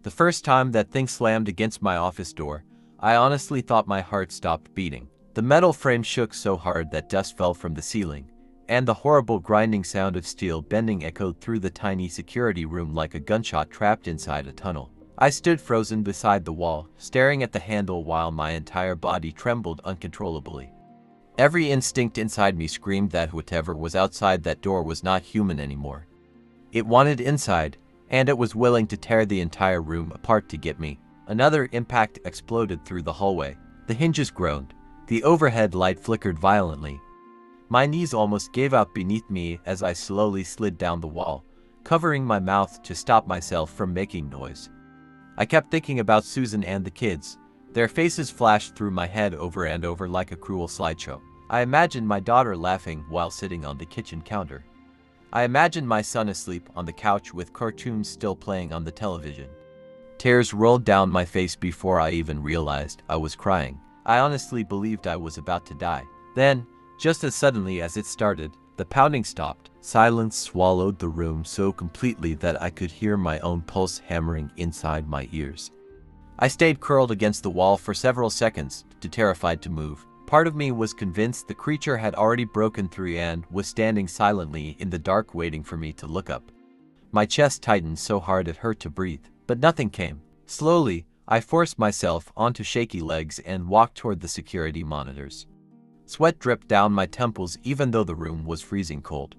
The first time that thing slammed against my office door, I honestly thought my heart stopped beating. The metal frame shook so hard that dust fell from the ceiling, and the horrible grinding sound of steel bending echoed through the tiny security room like a gunshot trapped inside a tunnel. I stood frozen beside the wall, staring at the handle while my entire body trembled uncontrollably. Every instinct inside me screamed that whatever was outside that door was not human anymore. It wanted inside, and it was willing to tear the entire room apart to get me. Another impact exploded through the hallway. The hinges groaned. The overhead light flickered violently. My knees almost gave out beneath me as I slowly slid down the wall, covering my mouth to stop myself from making noise. I kept thinking about Susan and the kids. Their faces flashed through my head over and over like a cruel slideshow. I imagined my daughter laughing while sitting on the kitchen counter. I imagined my son asleep on the couch with cartoons still playing on the television. Tears rolled down my face before I even realized I was crying. I honestly believed I was about to die. Then, just as suddenly as it started, the pounding stopped. Silence swallowed the room so completely that I could hear my own pulse hammering inside my ears. I stayed curled against the wall for several seconds, too terrified to move. Part of me was convinced the creature had already broken through and was standing silently in the dark waiting for me to look up. My chest tightened so hard it hurt to breathe, but nothing came. Slowly, I forced myself onto shaky legs and walked toward the security monitors. Sweat dripped down my temples even though the room was freezing cold.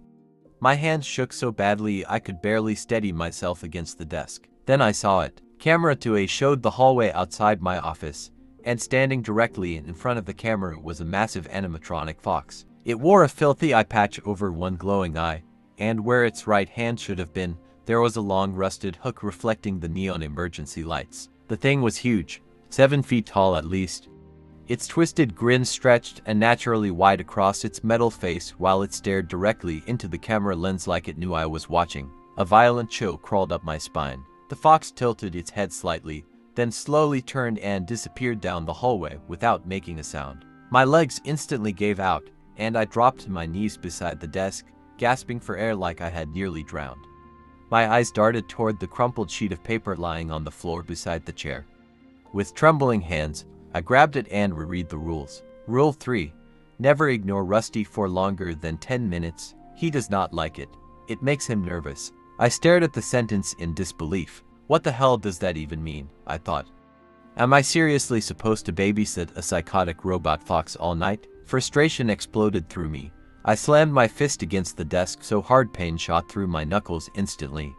My hands shook so badly I could barely steady myself against the desk. Then I saw it. Camera 2A showed the hallway outside my office, and standing directly in front of the camera was a massive animatronic fox. It wore a filthy eye patch over one glowing eye, and where its right hand should have been, there was a long rusted hook reflecting the neon emergency lights. The thing was huge, 7 feet tall at least. Its twisted grin stretched unnaturally wide across its metal face while it stared directly into the camera lens like it knew I was watching. A violent chill crawled up my spine. The fox tilted its head slightly, then slowly turned and disappeared down the hallway without making a sound. My legs instantly gave out, and I dropped to my knees beside the desk, gasping for air like I had nearly drowned. My eyes darted toward the crumpled sheet of paper lying on the floor beside the chair. With trembling hands, I grabbed it and reread the rules. Rule 3. Never ignore Rusty for longer than 10 minutes. He does not like it. It makes him nervous. I stared at the sentence in disbelief. What the hell does that even mean? I thought. Am I seriously supposed to babysit a psychotic robot fox all night? Frustration exploded through me. I slammed my fist against the desk so hard pain shot through my knuckles instantly.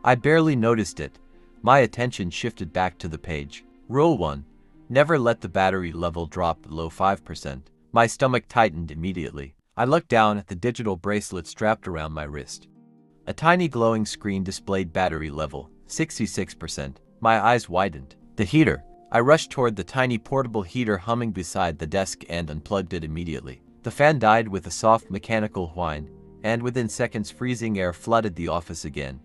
I barely noticed it. My attention shifted back to the page. Rule 1. Never let the battery level drop below 5%. My stomach tightened immediately. I looked down at the digital bracelet strapped around my wrist. A tiny glowing screen displayed battery level, 66%. My eyes widened. The heater. I rushed toward the tiny portable heater humming beside the desk and unplugged it immediately. The fan died with a soft mechanical whine, and within seconds freezing air flooded the office again.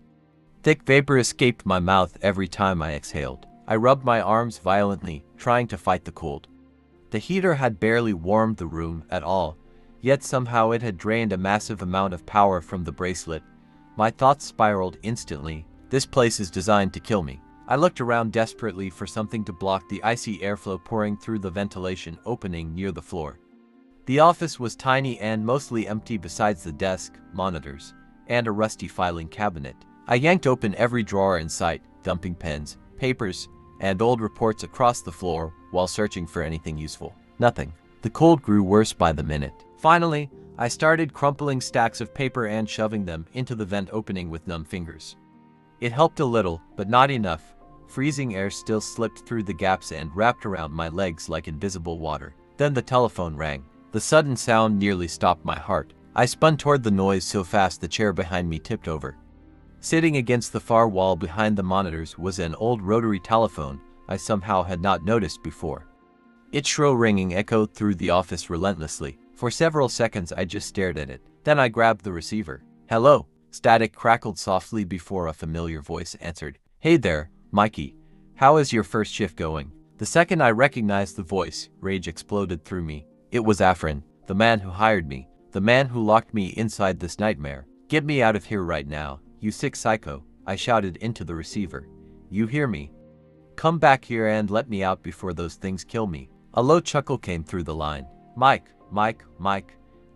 Thick vapor escaped my mouth every time I exhaled. I rubbed my arms violently, trying to fight the cold. The heater had barely warmed the room at all, yet somehow it had drained a massive amount of power from the bracelet. My thoughts spiraled instantly. This place is designed to kill me. I looked around desperately for something to block the icy airflow pouring through the ventilation opening near the floor. The office was tiny and mostly empty besides the desk, monitors, and a rusty filing cabinet. I yanked open every drawer in sight, dumping pens, papers, and old reports across the floor while searching for anything useful. Nothing. The cold grew worse by the minute. Finally, I started crumpling stacks of paper and shoving them into the vent opening with numb fingers. It helped a little, but not enough. Freezing air still slipped through the gaps and wrapped around my legs like invisible water. Then the telephone rang. The sudden sound nearly stopped my heart. I spun toward the noise so fast the chair behind me tipped over. Sitting against the far wall behind the monitors was an old rotary telephone I somehow had not noticed before. Its shrill ringing echoed through the office relentlessly. For several seconds I just stared at it. Then I grabbed the receiver. Hello? Static crackled softly before a familiar voice answered. Hey there, Mikey. How is your first shift going? The second I recognized the voice, rage exploded through me. It was Afrin, the man who hired me, the man who locked me inside this nightmare. Get me out of here right now, you sick psycho, I shouted into the receiver. you hear me? Come back here and let me out before those things kill me. A low chuckle came through the line. Mike,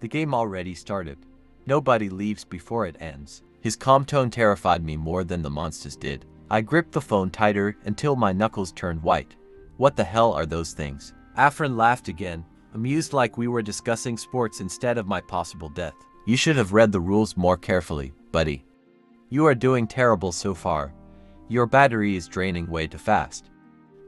the game already started. Nobody leaves before it ends. His calm tone terrified me more than the monsters did. I gripped the phone tighter until my knuckles turned white. What the hell are those things? Afrin laughed again, amused like we were discussing sports instead of my possible death. You should have read the rules more carefully, buddy. You are doing terrible so far. Your battery is draining way too fast.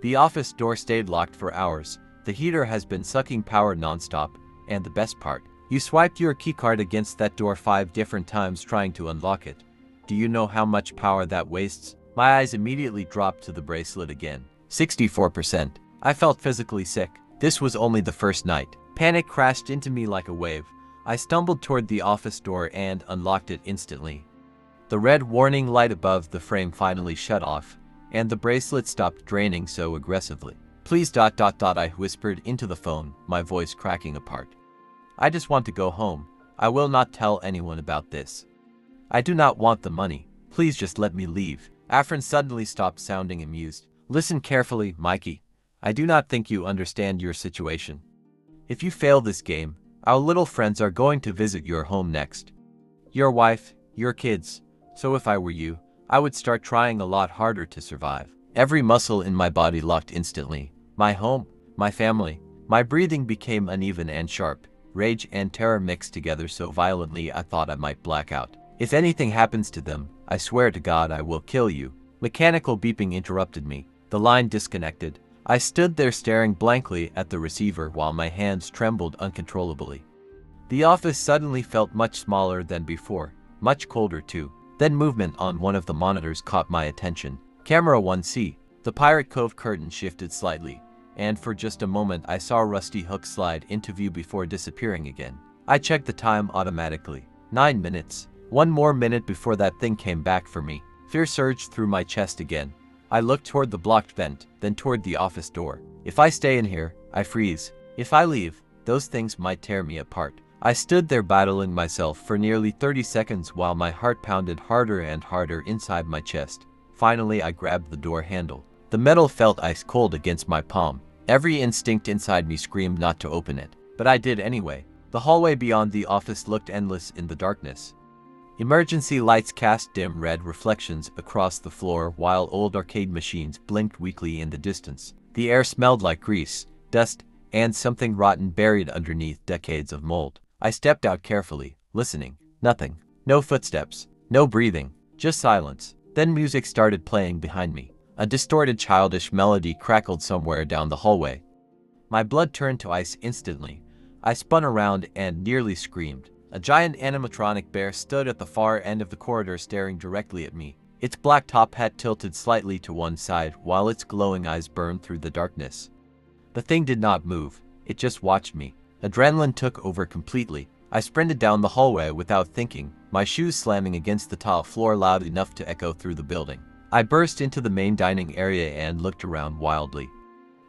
The office door stayed locked for hours. The heater has been sucking power nonstop, and the best part, you swiped your keycard against that door 5 different times trying to unlock it. Do you know how much power that wastes? My eyes immediately dropped to the bracelet again. 64%. I felt physically sick. This was only the first night. Panic crashed into me like a wave. I stumbled toward the office door and unlocked it instantly. The red warning light above the frame finally shut off, and the bracelet stopped draining so aggressively. Please ... I whispered into the phone, my voice cracking apart. I just want to go home. I will not tell anyone about this. I do not want the money. Please just let me leave. Afrin suddenly stopped sounding amused. Listen carefully, Mikey. I do not think you understand your situation. If you fail this game, our little friends are going to visit your home next. Your wife, your kids. So if I were you, I would start trying a lot harder to survive. Every muscle in my body locked instantly. My home, my family. My breathing became uneven and sharp. Rage and terror mixed together so violently I thought I might black out. If anything happens to them, I swear to God I will kill you. Mechanical beeping interrupted me. The line disconnected. I stood there staring blankly at the receiver while my hands trembled uncontrollably. The office suddenly felt much smaller than before, much colder too. Then movement on one of the monitors caught my attention. Camera 1C. The Pirate Cove curtain shifted slightly, and for just a moment I saw Rusty Hook slide into view before disappearing again. I checked the time automatically. 9 minutes. One more minute before that thing came back for me. Fear surged through my chest again. I looked toward the blocked vent, then toward the office door. If I stay in here, I freeze. If I leave, those things might tear me apart. I stood there battling myself for nearly 30 seconds while my heart pounded harder and harder inside my chest. Finally, I grabbed the door handle. The metal felt ice cold against my palm. Every instinct inside me screamed not to open it, but I did anyway. The hallway beyond the office looked endless in the darkness. Emergency lights cast dim red reflections across the floor while old arcade machines blinked weakly in the distance. The air smelled like grease, dust, and something rotten buried underneath decades of mold. I stepped out carefully, listening. Nothing. No footsteps. No breathing. Just silence. Then music started playing behind me. A distorted childish melody crackled somewhere down the hallway. My blood turned to ice instantly. I spun around and nearly screamed. A giant animatronic bear stood at the far end of the corridor staring directly at me. Its black top hat tilted slightly to one side while its glowing eyes burned through the darkness. The thing did not move. It just watched me. Adrenaline took over completely. I sprinted down the hallway without thinking, my shoes slamming against the tile floor loud enough to echo through the building. I burst into the main dining area and looked around wildly.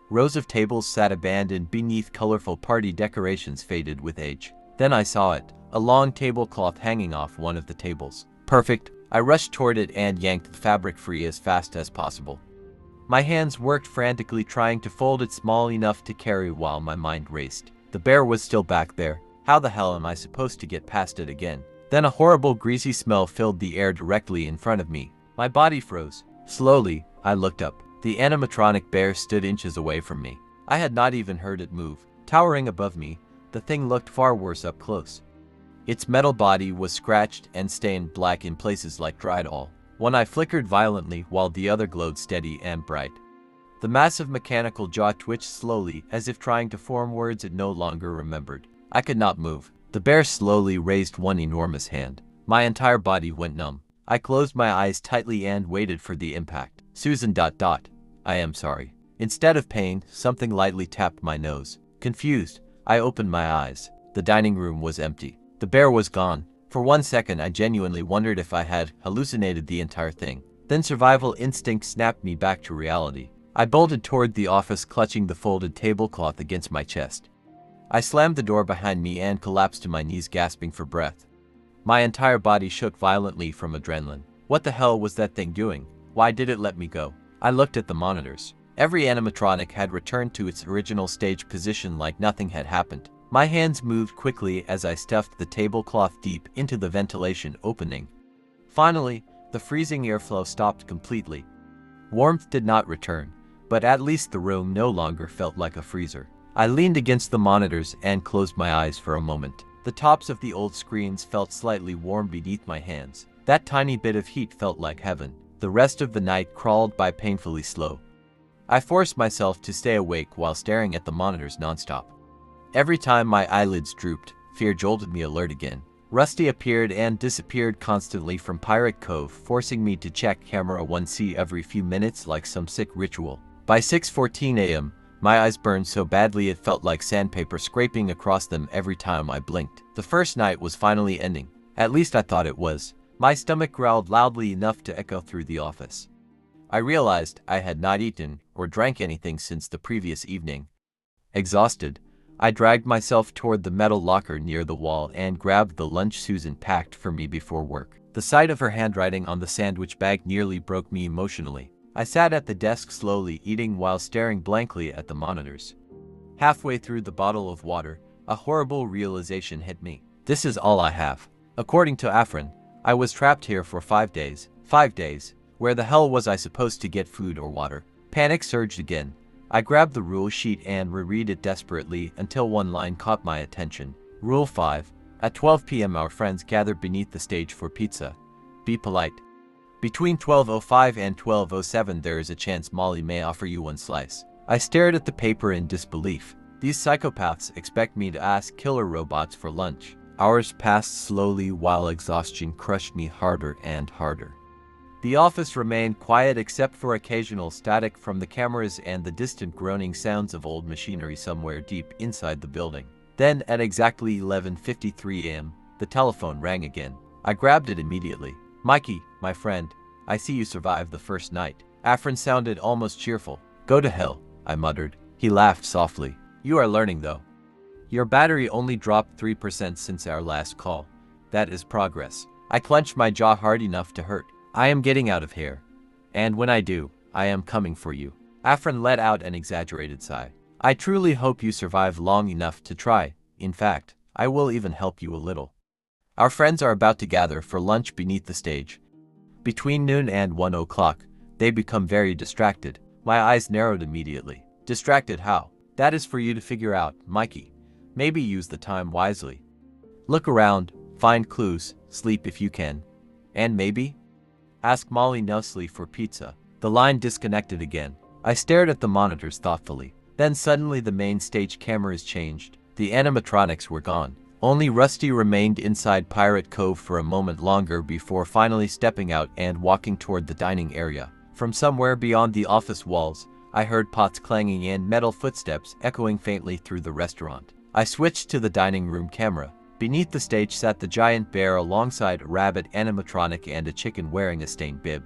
Rows of tables sat abandoned beneath colorful party decorations faded with age. Then I saw it, a long tablecloth hanging off one of the tables. Perfect. I rushed toward it and yanked the fabric free as fast as possible. My hands worked frantically trying to fold it small enough to carry while my mind raced. The bear was still back there. How the hell am I supposed to get past it again? Then a horrible greasy smell filled the air directly in front of me. My body froze. Slowly, I looked up. The animatronic bear stood inches away from me. I had not even heard it move. Towering above me, the thing looked far worse up close. Its metal body was scratched and stained black in places like dried oil. One eye flickered violently while the other glowed steady and bright. The massive mechanical jaw twitched slowly as if trying to form words it no longer remembered. I could not move. The bear slowly raised one enormous hand. My entire body went numb. I closed my eyes tightly and waited for the impact. Susan ... I am sorry. Instead of pain, something lightly tapped my nose. Confused, I opened my eyes. The dining room was empty. The bear was gone. For 1 second, I genuinely wondered if I had hallucinated the entire thing. Then survival instinct snapped me back to reality. I bolted toward the office, clutching the folded tablecloth against my chest. I slammed the door behind me and collapsed to my knees, gasping for breath. My entire body shook violently from adrenaline. What the hell was that thing doing? Why did it let me go? I looked at the monitors. Every animatronic had returned to its original stage position like nothing had happened. My hands moved quickly as I stuffed the tablecloth deep into the ventilation opening. Finally, the freezing airflow stopped completely. Warmth did not return, but at least the room no longer felt like a freezer. I leaned against the monitors and closed my eyes for a moment. The tops of the old screens felt slightly warm beneath my hands. That tiny bit of heat felt like heaven. The rest of the night crawled by painfully slow. I forced myself to stay awake while staring at the monitors nonstop. Every time my eyelids drooped, fear jolted me alert again. Rusty appeared and disappeared constantly from Pirate Cove, forcing me to check camera 1C every few minutes like some sick ritual. By 6:14 a.m., my eyes burned so badly it felt like sandpaper scraping across them every time I blinked. The first night was finally ending. At least I thought it was. My stomach growled loudly enough to echo through the office. I realized I had not eaten or drank anything since the previous evening. Exhausted, I dragged myself toward the metal locker near the wall and grabbed the lunch Susan packed for me before work. The sight of her handwriting on the sandwich bag nearly broke me emotionally. I sat at the desk slowly eating while staring blankly at the monitors. Halfway through the bottle of water, a horrible realization hit me. This is all I have. According to Afrin, I was trapped here for 5 days. 5 days. Where the hell was I supposed to get food or water? Panic surged again. I grabbed the rule sheet and reread it desperately until one line caught my attention. Rule 5. At 12 p.m. our friends gather beneath the stage for pizza. Be polite. Between 12:05 and 12:07 there is a chance Molly may offer you one slice. I stared at the paper in disbelief. These psychopaths expect me to ask killer robots for lunch. Hours passed slowly while exhaustion crushed me harder and harder. The office remained quiet except for occasional static from the cameras and the distant groaning sounds of old machinery somewhere deep inside the building. Then, at exactly 11:53 a.m., the telephone rang again. I grabbed it immediately. "Mikey, my friend, I see you survived the first night." Afrin sounded almost cheerful. "Go to hell," I muttered. He laughed softly. "You are learning, though. Your battery only dropped 3% since our last call. That is progress." I clenched my jaw hard enough to hurt. "I am getting out of here. And when I do, I am coming for you." Afrin let out an exaggerated sigh. "I truly hope you survive long enough to try. In fact, I will even help you a little." Our friends are about to gather for lunch beneath the stage. Between noon and 1 o'clock, they become very distracted. My eyes narrowed immediately. Distracted how? That is for you to figure out, Mikey. Maybe use the time wisely. Look around, find clues, sleep if you can. And maybe ask Molly Nelsley for pizza. The line disconnected again. I stared at the monitors thoughtfully. Then suddenly the main stage cameras changed. The animatronics were gone. Only Rusty remained inside Pirate Cove for a moment longer before finally stepping out and walking toward the dining area. From somewhere beyond the office walls, I heard pots clanging and metal footsteps echoing faintly through the restaurant. I switched to the dining room camera. Beneath the stage sat the giant bear alongside a rabbit animatronic and a chicken wearing a stained bib.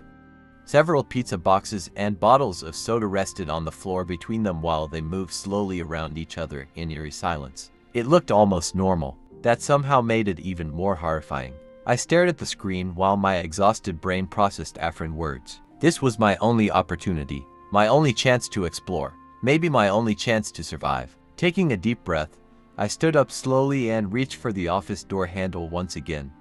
Several pizza boxes and bottles of soda rested on the floor between them while they moved slowly around each other in eerie silence. It looked almost normal. That somehow made it even more horrifying. I stared at the screen while my exhausted brain processed Afrin words. This was my only opportunity, my only chance to explore, maybe my only chance to survive. Taking a deep breath, I stood up slowly and reached for the office door handle once again.